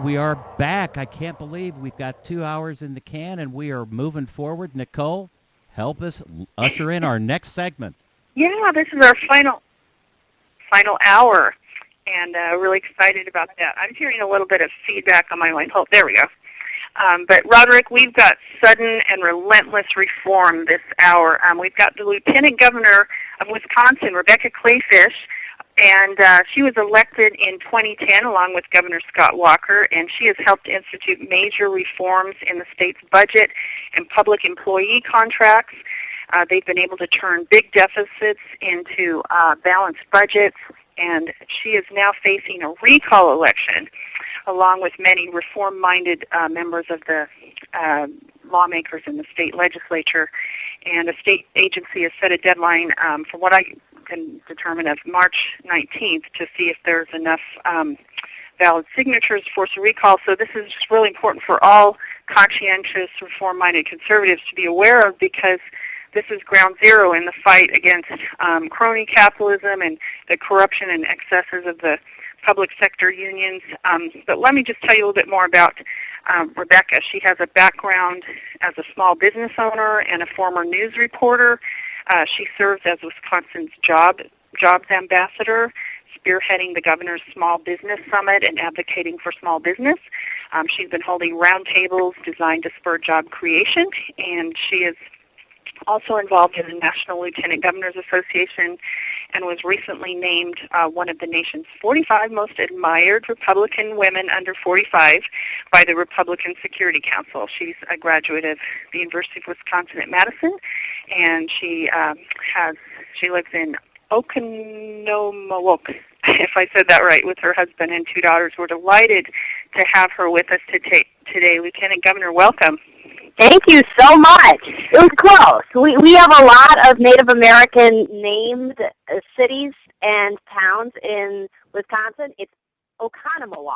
we are back. I can't believe we've got 2 hours in the can, and we are moving forward. Nicole, help us usher in our next segment. Yeah, this is our final hour, and really excited about that. I'm hearing a little bit of feedback on my line. Oh, there we go. But, Roderick, we've got sudden and relentless reform this hour. We've got the Lieutenant Governor of Wisconsin, Rebecca Kleefisch, and she was elected in 2010 along with Governor Scott Walker, and she has helped institute major reforms in the state's budget and public employee contracts. They've been able to turn big deficits into balanced budgets, and she is now facing a recall election along with many reform-minded members of the lawmakers in the state legislature. And a state agency has set a deadline for what I can determine of March 19th to see if there's enough valid signatures to force a recall. So this is just really important for all conscientious, reform-minded conservatives to be aware of, because this is ground zero in the fight against crony capitalism and the corruption and excesses of the public sector unions. But let me just tell you a little bit more about Rebecca. She has a background as a small business owner and a former news reporter. She serves as Wisconsin's jobs ambassador, spearheading the governor's small business summit and advocating for small business. She's been holding roundtables designed to spur job creation, and she is also involved in the National Lieutenant Governors Association and was recently named one of the nation's 45 most admired Republican women under 45 by the Republican Security Council. She's a graduate of the University of Wisconsin at Madison, and she lives in Oconomowoc, if I said that right, with her husband and 2 daughters. We're delighted to have her with us today. Lieutenant Governor, welcome. Thank you so much. It was close. We have a lot of Native American named cities and towns in Wisconsin. It's Oconomowoc.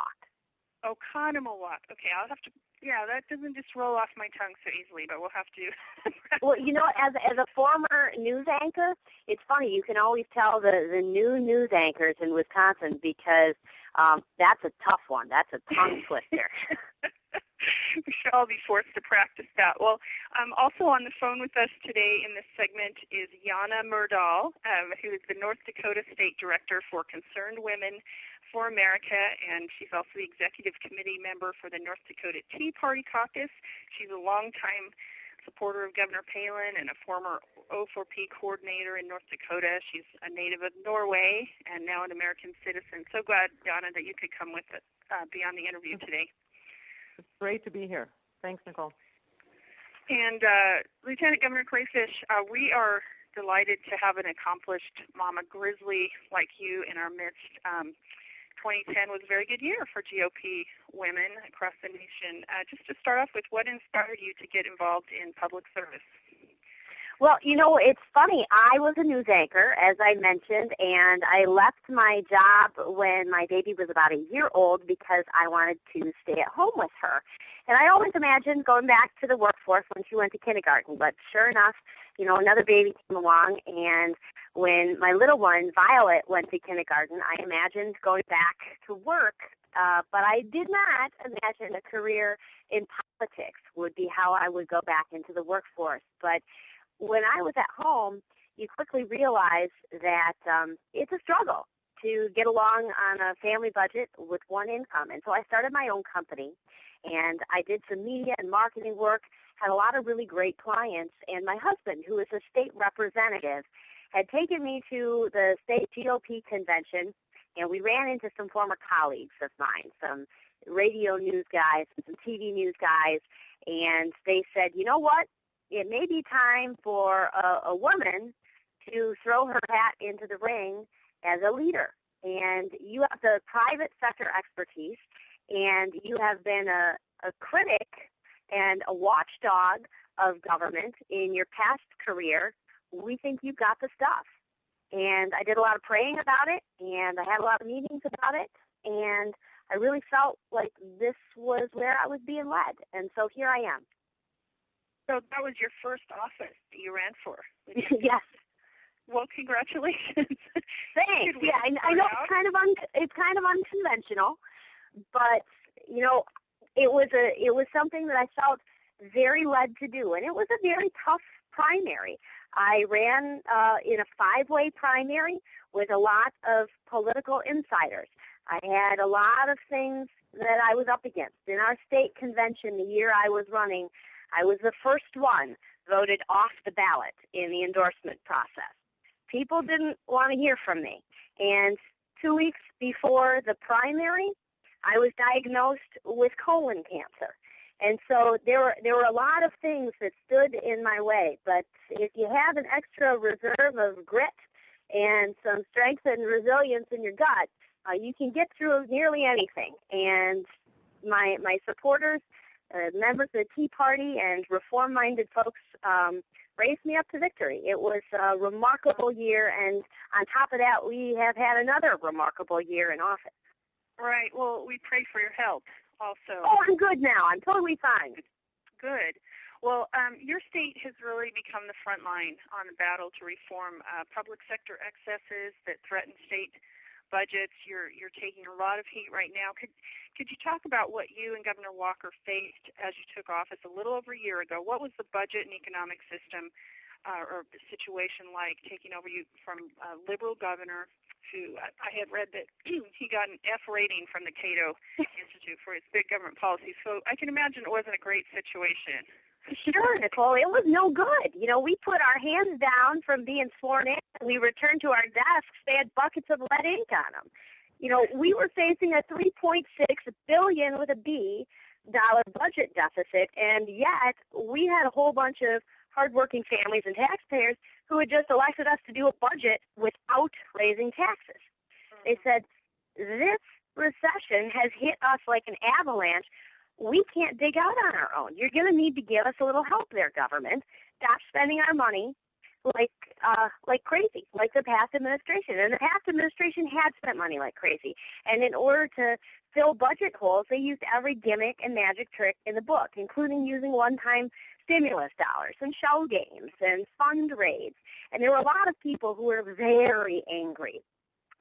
Oconomowoc. Okay, I'll have to. Yeah, that doesn't just roll off my tongue so easily, but we'll have to. Well, you know, as a former news anchor, it's funny. You can always tell the new news anchors in Wisconsin, because that's a tough one. That's a tongue twister. We should all be forced to practice that. Well, also on the phone with us today in this segment is Jana Murdahl, who is the North Dakota State Director for Concerned Women for America, and she's also the Executive Committee member for the North Dakota Tea Party Caucus. She's a longtime supporter of Governor Palin and a former O4P coordinator in North Dakota. She's a native of Norway and now an American citizen. So glad, Jana, that you could come with us, be on the interview today. It's great to be here. Thanks, Nicole. And Lieutenant Governor Kleefisch, we are delighted to have an accomplished Mama Grizzly like you in our midst. 2010 was a very good year for GOP women across the nation. Just to start off with, what inspired you to get involved in public service? Well, you know, it's funny. I was a news anchor, as I mentioned, and I left my job when my baby was about a year old because I wanted to stay at home with her. And I always imagined going back to the workforce when she went to kindergarten. But sure enough, you know, another baby came along, and when my little one, Violet, went to kindergarten, I imagined going back to work. But I did not imagine a career in politics would be how I would go back into the workforce. But when I was at home, you quickly realize that it's a struggle to get along on a family budget with one income. And so I started my own company, and I did some media and marketing work, had a lot of really great clients. And my husband, who is a state representative, had taken me to the state GOP convention, and we ran into some former colleagues of mine, some radio news guys and some TV news guys, and they said, you know what? It may be time for a woman to throw her hat into the ring as a leader. And you have the private sector expertise, and you have been a critic and a watchdog of government in your past career. We think you've got the stuff. And I did a lot of praying about it, and I had a lot of meetings about it, and I really felt like this was where I was being led. And so here I am. So that was your first office that you ran for? Yes. Well, congratulations. Thanks. Yeah, I know it's kind of unconventional, but it was something that I felt very led to do, and it was a very tough primary. I ran in a 5-way primary with a lot of political insiders. I had a lot of things that I was up against. In our state convention the year I was running, I was the first one voted off the ballot in the endorsement process. People didn't want to hear from me. And 2 weeks before the primary, I was diagnosed with colon cancer. And so there were a lot of things that stood in my way. But if you have an extra reserve of grit and some strength and resilience in your gut, you can get through nearly anything. And my supporters, members of the Tea Party and reform-minded folks raised me up to victory. It was a remarkable year, and on top of that, we have had another remarkable year in office. Right. Well, we pray for your health also. Oh, I'm good now. I'm totally fine. Good. Well, your state has really become the front line on the battle to reform public sector excesses that threaten state budgets. You're taking a lot of heat right now. Could you talk about what you and Governor Walker faced as you took office a little over a year ago? What was the budget and economic system or situation like taking over you from a liberal governor who I had read that he got an F rating from the Cato Institute for his big government policies. So I can imagine it wasn't a great situation. Sure, Nicole. It was no good. We put our hands down from being sworn in. We returned to our desks. They had buckets of lead ink on them. We were facing a $3.6 billion with a B dollar budget deficit, and yet we had a whole bunch of hardworking families and taxpayers who had just elected us to do a budget without raising taxes. They said, this recession has hit us like an avalanche. We can't dig out on our own. You're going to need to give us a little help there, government. Stop spending our money like crazy, like the past administration. And the past administration had spent money like crazy. And in order to fill budget holes, they used every gimmick and magic trick in the book, including using one-time stimulus dollars and show games and fund raids. And there were a lot of people who were very angry.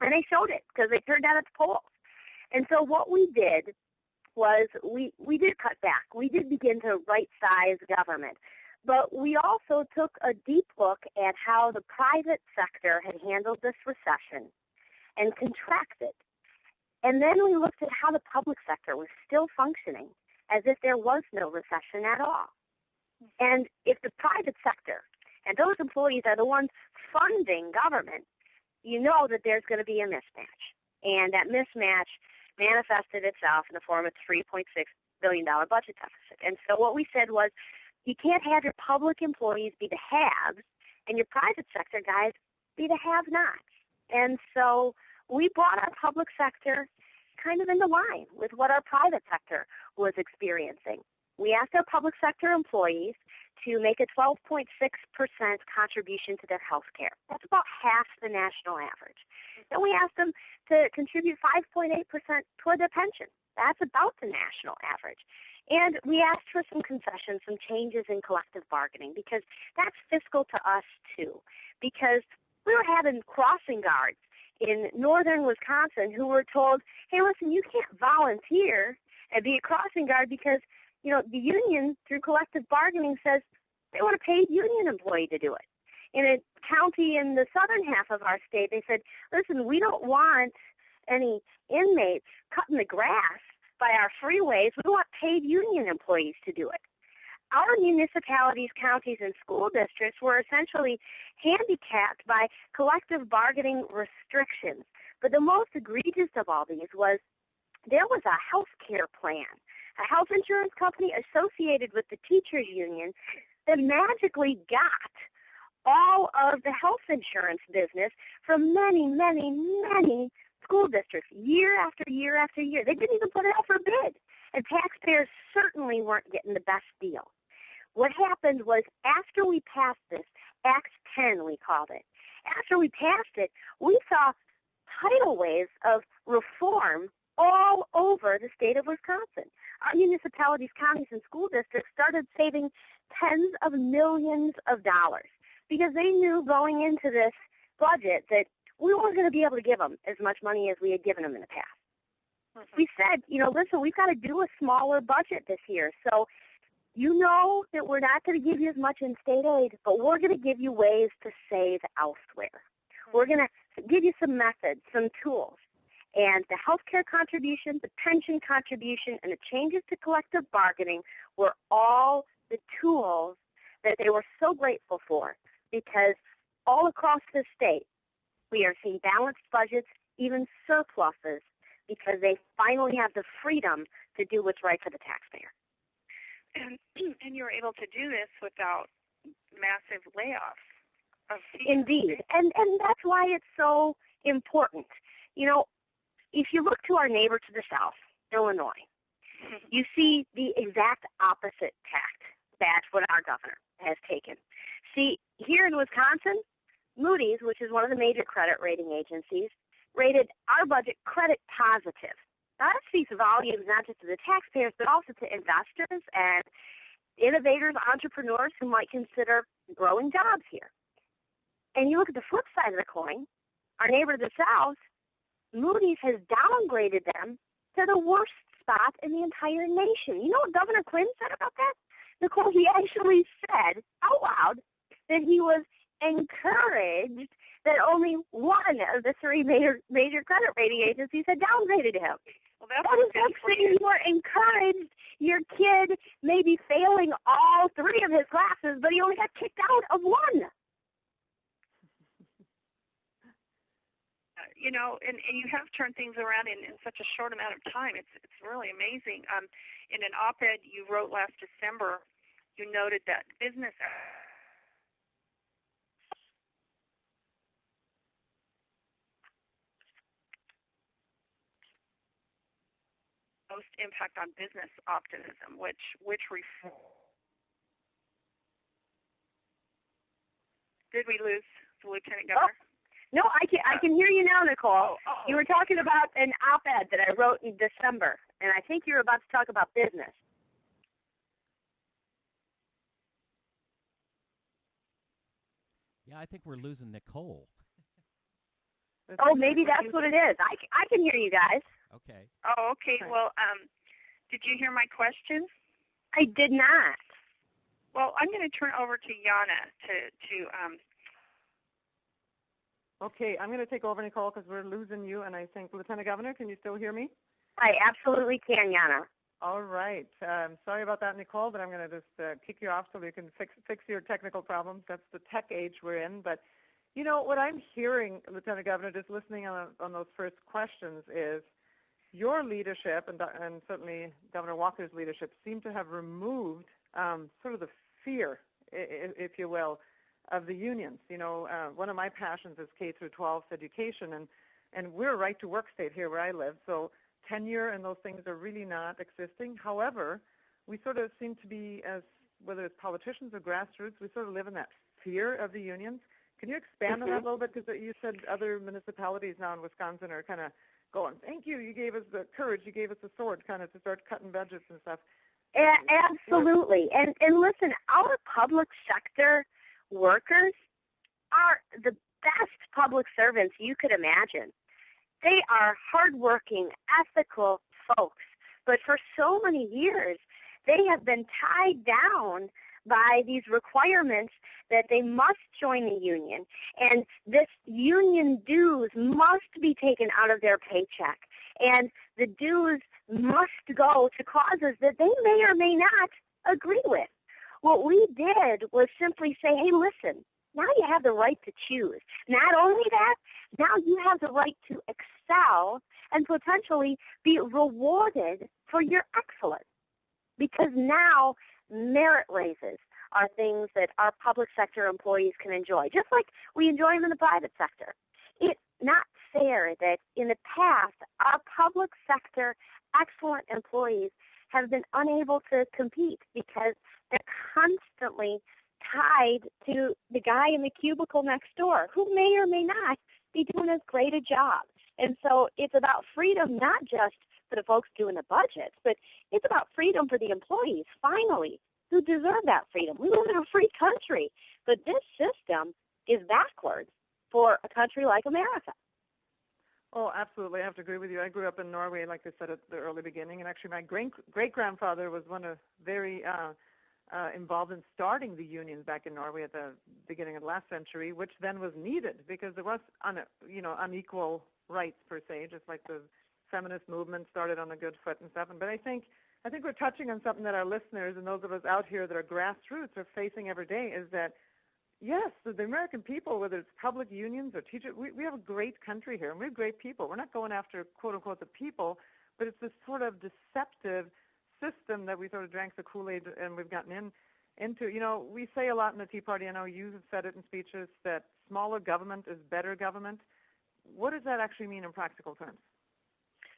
And they showed it because they turned out at the polls. And so what we did was we did cut back. We did begin to right-size government. But we also took a deep look at how the private sector had handled this recession and contracted. And then we looked at how the public sector was still functioning as if there was no recession at all. And if the private sector and those employees are the ones funding government, you know that there's going to be a mismatch. And that mismatch manifested itself in the form of a $3.6 billion budget deficit. And so what we said was, you can't have your public employees be the haves and your private sector guys be the have-nots. And so we brought our public sector kind of into line with what our private sector was experiencing. We asked our public sector employees to make a 12.6% contribution to their health care. That's about half the national average. Then we asked them to contribute 5.8% toward their pension. That's about the national average. And we asked for some concessions, some changes in collective bargaining, because that's fiscal to us too. Because we were having crossing guards in northern Wisconsin who were told, hey, listen, you can't volunteer and be a crossing guard because, the union, through collective bargaining, says they want a paid union employee to do it. In a county in the southern half of our state, they said, listen, we don't want any inmates cutting the grass by our freeways. We want paid union employees to do it. Our municipalities, counties, and school districts were essentially handicapped by collective bargaining restrictions. But the most egregious of all these was there was a health care plan, a health insurance company associated with the teachers union that magically got all of the health insurance business from many, many, many school districts year after year after year. They didn't even put it out for bid. And taxpayers certainly weren't getting the best deal. What happened was after we passed this, Act 10 we called it, after we passed it, we saw tidal waves of reform all over the state of Wisconsin. Our municipalities, counties, and school districts started saving tens of millions of dollars because they knew going into this budget that we weren't going to be able to give them as much money as we had given them in the past. we said, listen, we've got to do a smaller budget this year. So you know that we're not going to give you as much in state aid, but we're going to give you ways to save elsewhere. We're going to give you some methods, some tools. And the health care contribution, the pension contribution, and the changes to collective bargaining were all the tools that they were so grateful for, because all across the state, we are seeing balanced budgets, even surpluses, because they finally have the freedom to do what's right for the taxpayer. And you were able to do this without massive layoffs of teachers. Indeed. And that's why it's so important. If you look to our neighbor to the south, Illinois, you see the exact opposite tact that what our governor has taken. See, here in Wisconsin, Moody's, which is one of the major credit rating agencies, rated our budget credit positive. That speaks volumes not just to the taxpayers, but also to investors and innovators, entrepreneurs who might consider growing jobs here. And you look at the flip side of the coin, our neighbor to the south, Moody's has downgraded them to the worst spot in the entire nation. You know what Governor Quinn said about that? Nicole, he actually said out loud that he was encouraged that only one of the three major credit rating agencies had downgraded him. Well, that's saying you are encouraged your kid may be failing all three of his classes, but he only got kicked out of one. And you have turned things around in such a short amount of time. It's really amazing. In an op-ed you wrote last December, you noted that business most impact on business optimism, which reform. Did we lose the Lieutenant Governor? Oh. No, I can hear you now, Nicole. You were talking about an op-ed that I wrote in December, and I think you're about to talk about business. Yeah, I think we're losing Nicole. Oh, maybe that's what it is. I can hear you guys. Okay. Oh, okay. Well, did you hear my question? I did not. Well, I'm going to turn over to Yana to Okay, I'm going to take over, Nicole, because we're losing you, and I think, Lieutenant Governor, can you still hear me? I absolutely can, Yana. All right. Sorry about that, Nicole, but I'm going to just kick you off so we can fix your technical problems. That's the tech age we're in. But, what I'm hearing, Lieutenant Governor, just listening on those first questions is your leadership and certainly Governor Walker's leadership seem to have removed sort of the fear, if you will, of the unions. One of my passions is K through 12 education, and we're a right-to-work state here where I live, so tenure and those things are really not existing. However, we sort of seem to be, as whether it's politicians or grassroots, we sort of live in that fear of the unions. Can you expand on that a little bit? Because you said other municipalities now in Wisconsin are kind of going, thank you, you gave us the courage, you gave us the sword kind of to start cutting budgets and stuff. Absolutely. And listen, our public sector workers are the best public servants you could imagine. They are hardworking, ethical folks, but for so many years, they have been tied down by these requirements that they must join the union, and this union dues must be taken out of their paycheck, and the dues must go to causes that they may or may not agree with. What we did was simply say, hey, listen, now you have the right to choose. Not only that, now you have the right to excel and potentially be rewarded for your excellence. Because now merit raises are things that our public sector employees can enjoy, just like we enjoy them in the private sector. It's not fair that in the past, our public sector excellent employees have been unable to compete because they're constantly tied to the guy in the cubicle next door who may or may not be doing as great a job. And so it's about freedom not just for the folks doing the budgets, but it's about freedom for the employees, finally, who deserve that freedom. We live in a free country, but this system is backwards for a country like America. Oh, absolutely. I have to agree with you. I grew up in Norway, like I said at the early beginning, and actually my great-grandfather was one of very involved in starting the unions back in Norway at the beginning of the last century, which then was needed because there was unequal rights per se, just like the feminist movement started on a good foot and stuff. But I think we're touching on something that our listeners and those of us out here that are grassroots are facing every day is that, yes, the American people, whether it's public unions or teachers, we have a great country here, and we have great people. We're not going after, quote, unquote, the people, but it's this sort of deceptive system that we sort of drank the Kool-Aid and we've gotten into. You know, we say a lot in the Tea Party, I know you have said it in speeches, that smaller government is better government. What does that actually mean in practical terms?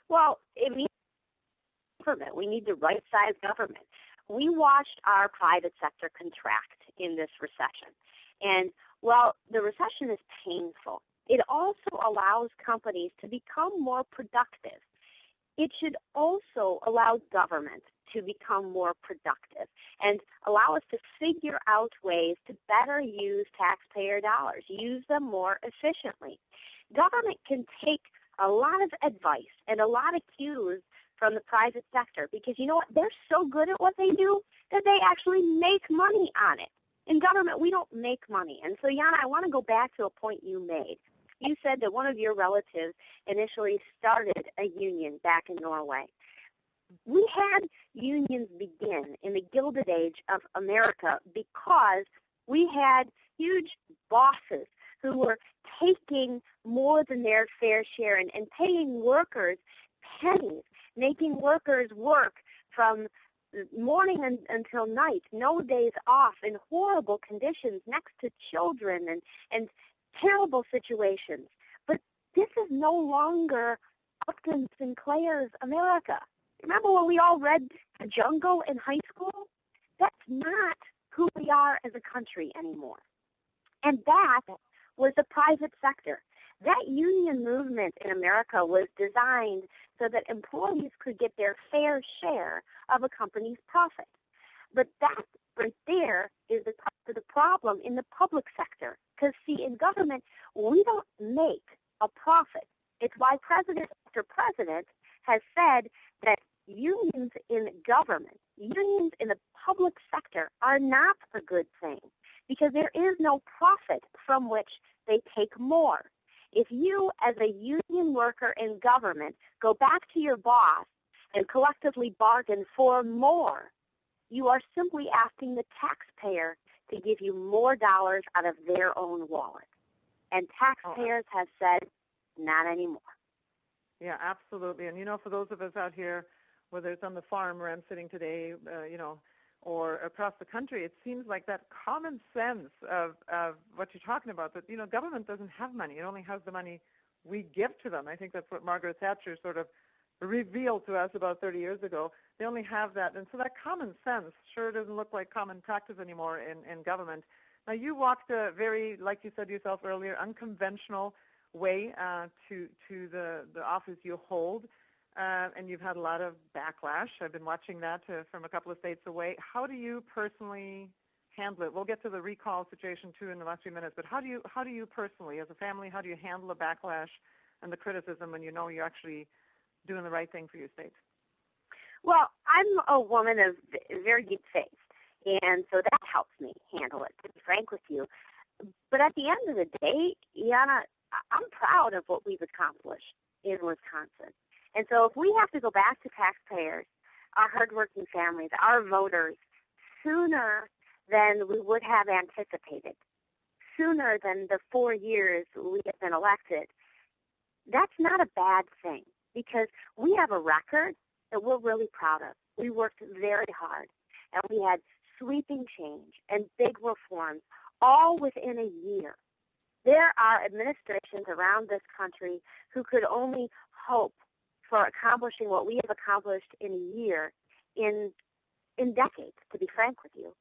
Well, it means government. We need the right-sized government. We watched our private sector contract in this recession. And while the recession is painful, it also allows companies to become more productive. It should also allow government to become more productive and allow us to figure out ways to better use taxpayer dollars, use them more efficiently. Government can take a lot of advice and a lot of cues from the private sector because, you know what, they're so good at what they do that they actually make money on it. In government, we don't make money. And so, Jana, I want to go back to a point you made. You said that one of your relatives initially started a union back in Norway. We had unions begin in the Gilded Age of America because we had huge bosses who were taking more than their fair share and paying workers pennies, making workers work from morning until night, no days off, in horrible conditions next to children and terrible situations. But this is no longer Upton Sinclair's America. Remember when we all read The Jungle in high school? That's not who we are as a country anymore. And that was the private sector. That union movement in America was designed so that employees could get their fair share of a company's profit. But that right there is the problem in the public sector. Because, see, in government, we don't make a profit. It's why president after president has said that unions in government, unions in the public sector are not a good thing because there is no profit from which they take more. If you, as a union worker in government, go back to your boss and collectively bargain for more, you are simply asking the taxpayer to give you more dollars out of their own wallet. And taxpayers have said, not anymore. Yeah, absolutely. And, you know, for those of us out here, whether it's on the farm where I'm sitting today, or across the country, it seems like that common sense of what you're talking about, that, you know, government doesn't have money. It only has the money we give to them. I think that's what Margaret Thatcher sort of revealed to us about 30 years ago. They only have that. And so that common sense sure doesn't look like common practice anymore in government. Now, you walked a very, like you said yourself earlier, unconventional way to the office you hold. And you've had a lot of backlash. I've been watching that from a couple of states away. How do you personally handle it? We'll get to the recall situation too in the last few minutes. But how do you personally, as a family, how do you handle the backlash and the criticism when you know you're actually doing the right thing for your state? Well, I'm a woman of very deep faith, and so that helps me handle it, to be frank with you. But at the end of the day, Jana, I'm proud of what we've accomplished in Wisconsin. And so if we have to go back to taxpayers, our hardworking families, our voters, sooner than we would have anticipated, sooner than the 4 years we have been elected, that's not a bad thing because we have a record that we're really proud of. We worked very hard, and we had sweeping change and big reforms all within a year. There are administrations around this country who could only hope for accomplishing what we have accomplished in a year in decades, to be frank with you.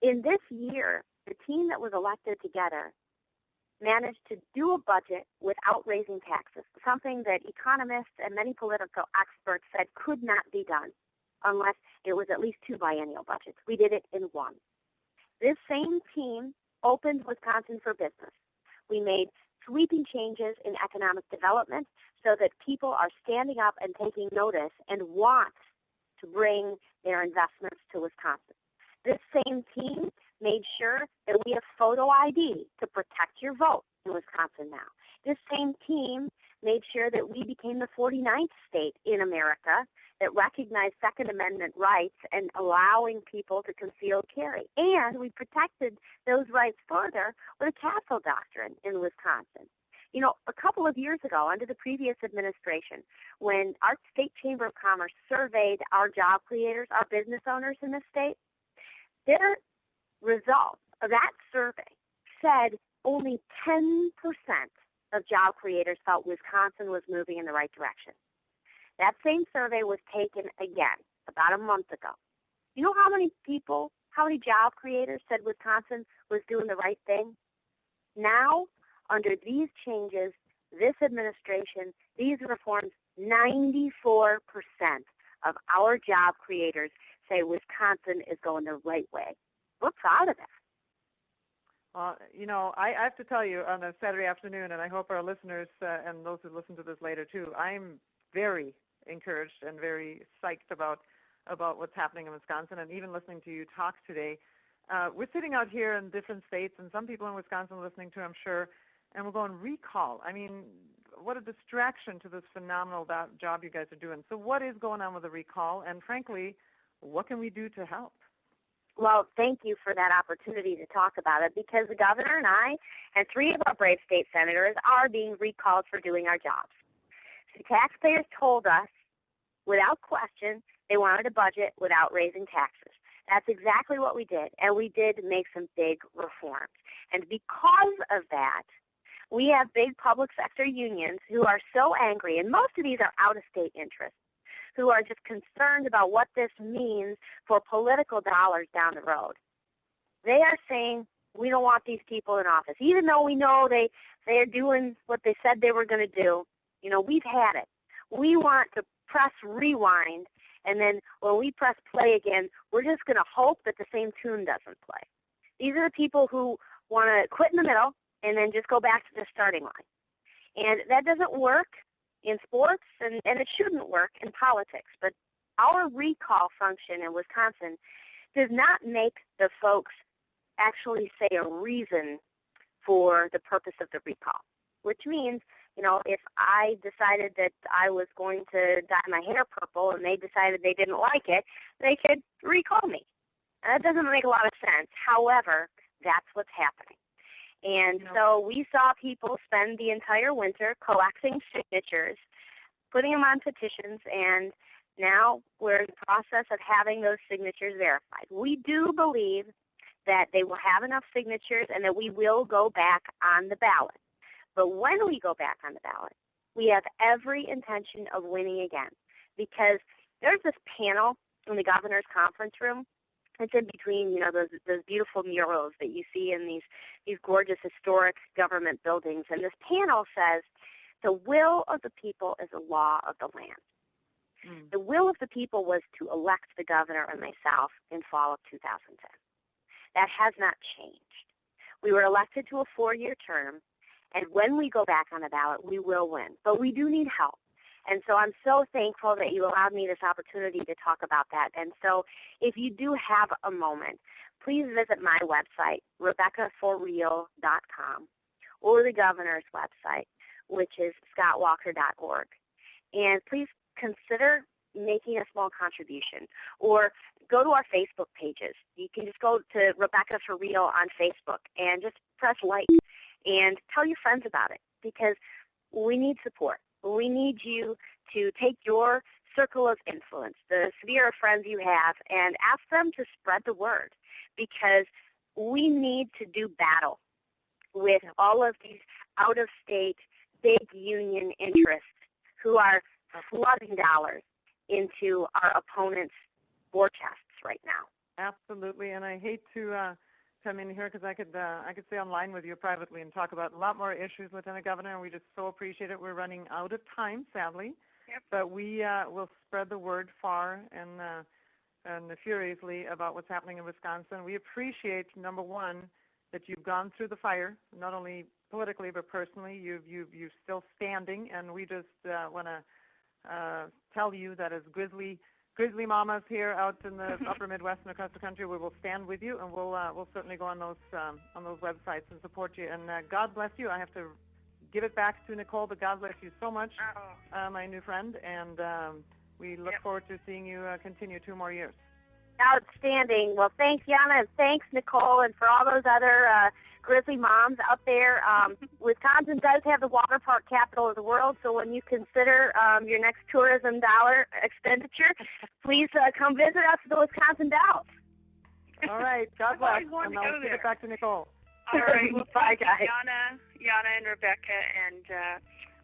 In this year, the team that was elected together managed to do a budget without raising taxes, something that economists and many political experts said could not be done unless it was at least 2 biennial budgets. We did it in 1. This same team opened Wisconsin for business. We made sweeping changes in economic development, so that people are standing up and taking notice and want to bring their investments to Wisconsin. This same team made sure that we have photo ID to protect your vote in Wisconsin now. This same team made sure that we became the 49th state in America that recognized Second Amendment rights and allowing people to concealed carry. And we protected those rights further with a castle doctrine in Wisconsin. You know, a couple of years ago, under the previous administration, when our state chamber of commerce surveyed our job creators, our business owners in the state, their results of that survey said only 10% of job creators felt Wisconsin was moving in the right direction. That same survey was taken again about a month ago. You know how many people, how many job creators said Wisconsin was doing the right thing? Now, under these changes, this administration, these reforms, 94% of our job creators say Wisconsin is going the right way. We're proud of that. You know, I have to tell you on a Saturday afternoon, and I hope our listeners and those who listen to this later too, I'm very encouraged and very psyched about what's happening in Wisconsin, and even listening to you talk today. We're sitting out here in different states, and some people in Wisconsin are listening to, I'm sure, and we're going, recall. I mean, what a distraction to this phenomenal job you guys are doing. So what is going on with the recall, and frankly, what can we do to help? Well, thank you for that opportunity to talk about it, because the governor and I and 3 of our brave state senators are being recalled for doing our jobs. The taxpayers told us, without question, they wanted a budget without raising taxes. That's exactly what we did, and we did make some big reforms. And because of that, we have big public sector unions who are so angry, and most of these are out-of-state interests, who are just concerned about what this means for political dollars down the road. They are saying, we don't want these people in office. Even though we know they are doing what they said they were going to do, you know, we've had it. We want to press rewind, and then when we press play again, we're just going to hope that the same tune doesn't play. These are the people who want to quit in the middle and then just go back to the starting line. And that doesn't work in sports, and it shouldn't work in politics. But our recall function in Wisconsin does not make the folks actually say a reason for the purpose of the recall, which means, you know, if I decided that I was going to dye my hair purple and they decided they didn't like it, they could recall me. And that doesn't make a lot of sense. However, that's what's happening. And so we saw people spend the entire winter collecting signatures, putting them on petitions, and now we're in the process of having those signatures verified. We do believe that they will have enough signatures and that we will go back on the ballot. But when we go back on the ballot, we have every intention of winning again, because there's this panel in the governor's conference room. It's in between, you know, those beautiful murals that you see in these gorgeous historic government buildings. And this panel says, the will of the people is the law of the land. Mm. The will of the people was to elect the governor and myself in fall of 2010. That has not changed. We were elected to a 4-year term, and when we go back on the ballot, we will win. But we do need help. And so I'm so thankful that you allowed me this opportunity to talk about that. And so if you do have a moment, please visit my website, RebeccaForReal.com, or the governor's website, which is scottwalker.org. And please consider making a small contribution, or go to our Facebook pages. You can just go to Rebecca for Real on Facebook and just press like and tell your friends about it, because we need support. We need you to take your circle of influence, the sphere of friends you have, and ask them to spread the word, because we need to do battle with all of these out-of-state big union interests who are flooding dollars into our opponents' war chests right now. Absolutely, and I hate to come in here because I could stay online with you privately and talk about a lot more issues, Lieutenant Governor, and we just so appreciate it. We're running out of time, sadly, but we will spread the word far and furiously about what's happening in Wisconsin. We appreciate, number one, that you've gone through the fire, not only politically but personally. You're still standing, and we just want to tell you that as grizzly mamas here out in the upper Midwest and across the country, we will stand with you, and we'll certainly go on those websites and support you. And God bless you. I have to give it back to Nicole, but God bless you so much, my new friend, and we look forward to seeing you continue 2 more years. Outstanding. Well, thanks, Yana, and thanks, Nicole, and for all those other grizzly moms out there. Wisconsin does have the water park capital of the world, so when you consider your next tourism dollar expenditure, please come visit us at the Wisconsin Dells. All right. God bless. And I'll give it back to Nicole. All right. Well, Bye, guys. Yana and Rebecca, and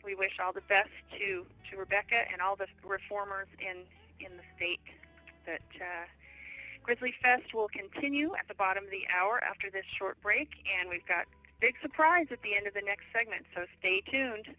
we wish all the best to Rebecca and all the reformers in the state. That Grizzly Fest will continue at the bottom of the hour after this short break, and we've got a big surprise at the end of the next segment, so stay tuned.